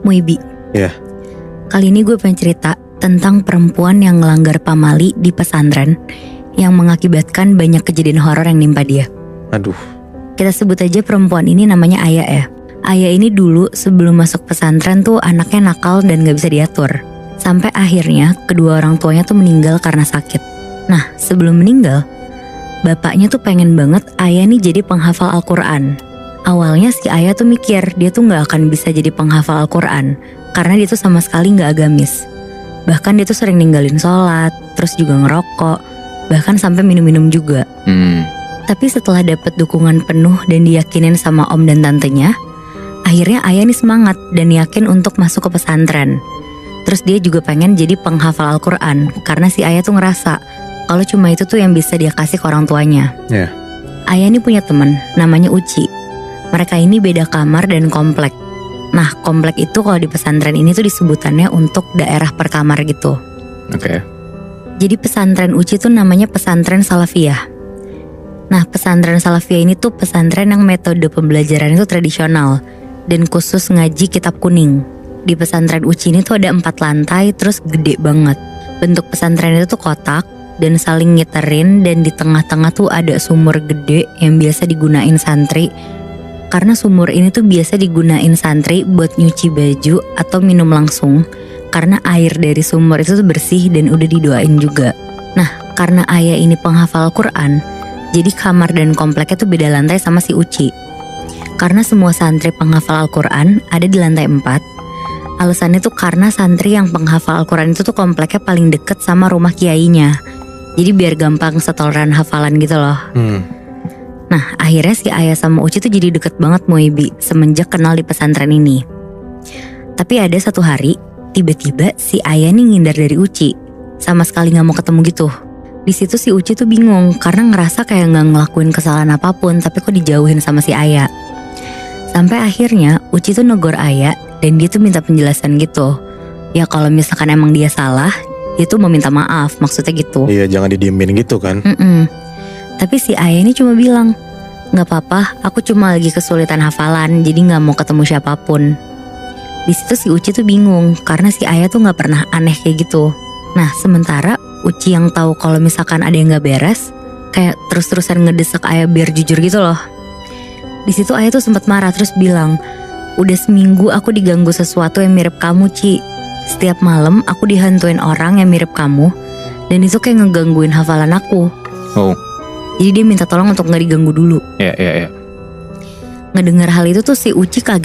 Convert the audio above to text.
Muibi. Ya. Kali ini gue pengen cerita tentang perempuan yang ngelanggar pamali di pesantren yang mengakibatkan banyak kejadian horor yang nimpa dia. Aduh. Kita sebut aja perempuan ini namanya Aya ya. Aya ini dulu sebelum masuk pesantren tuh anaknya nakal dan gak bisa diatur. Sampai akhirnya kedua orang tuanya tuh meninggal karena sakit. Nah sebelum meninggal, bapaknya tuh pengen banget Aya nih jadi penghafal Al-Quran. Awalnya si Aya tuh mikir dia tuh gak akan bisa jadi penghafal Al-Quran karena dia tuh sama sekali gak agamis. Bahkan dia tuh sering ninggalin sholat, terus juga ngerokok, bahkan sampai minum-minum juga. Tapi setelah dapet dukungan penuh dan diyakinin sama om dan tantenya, akhirnya Aya nih semangat dan yakin untuk masuk ke pesantren. Terus dia juga pengen jadi penghafal Al-Quran karena si Aya tuh ngerasa kalau cuma itu tuh yang bisa dia kasih ke orang tuanya. Ya. Aya nih punya teman namanya Uci. Mereka ini beda kamar dan komplek. Nah komplek itu kalau di pesantren ini tuh disebutannya untuk daerah per kamar gitu. Oke. Jadi pesantren Uci tuh namanya pesantren Salafiyah. Nah pesantren Salafiyah ini tuh pesantren yang metode pembelajaran itu tradisional dan khusus ngaji kitab kuning. Di pesantren Uci ini tuh ada 4 lantai terus gede banget. Bentuk pesantren itu tuh kotak dan saling ngiterin, dan di tengah-tengah tuh ada sumur gede yang biasa digunain santri. Karena sumur ini tuh biasa digunain santri buat nyuci baju atau minum langsung, karena air dari sumur itu tuh bersih dan udah didoain juga. Nah karena Aya ini penghafal Quran, jadi kamar dan kompleknya tuh beda lantai sama si Uci. Karena semua santri penghafal Al-Quran ada di lantai 4. Alasannya tuh karena santri yang penghafal Al-Quran itu tuh kompleknya paling deket sama rumah kiainya. Jadi biar gampang setoran hafalan gitu loh. Nah akhirnya si Aya sama Uci tuh jadi deket banget Muibi semenjak kenal di pesantren ini. Tapi ada satu hari tiba-tiba si Aya nih ngindar dari Uci, sama sekali gak mau ketemu gitu. Di situ si Uci tuh bingung karena ngerasa kayak gak ngelakuin kesalahan apapun, tapi kok dijauhin sama si Aya. Sampai akhirnya Uci tuh negor Aya dan dia tuh minta penjelasan gitu. Ya kalau misalkan emang dia salah, dia tuh mau minta maaf, maksudnya gitu. Iya jangan didiemin gitu kan. Tapi si Aya ini cuma bilang, "Gak apa-apa, aku cuma lagi kesulitan hafalan, jadi gak mau ketemu siapapun." Di situ si Uci tuh bingung karena si Aya tuh gak pernah aneh kayak gitu. Nah sementara Uci yang tahu kalau misalkan ada yang gak beres, kayak terus-terusan ngedesak Aya biar jujur gitu loh. Di situ Aya tuh sempat marah terus bilang, "Udah seminggu aku diganggu sesuatu yang mirip kamu, Ci. Setiap malam aku dihantuin orang yang mirip kamu, dan itu kayak ngegangguin hafalan aku." Oh. Jadi dia minta tolong untuk gak diganggu dulu. Ya. Ngedengar hal itu tuh si Uci kaget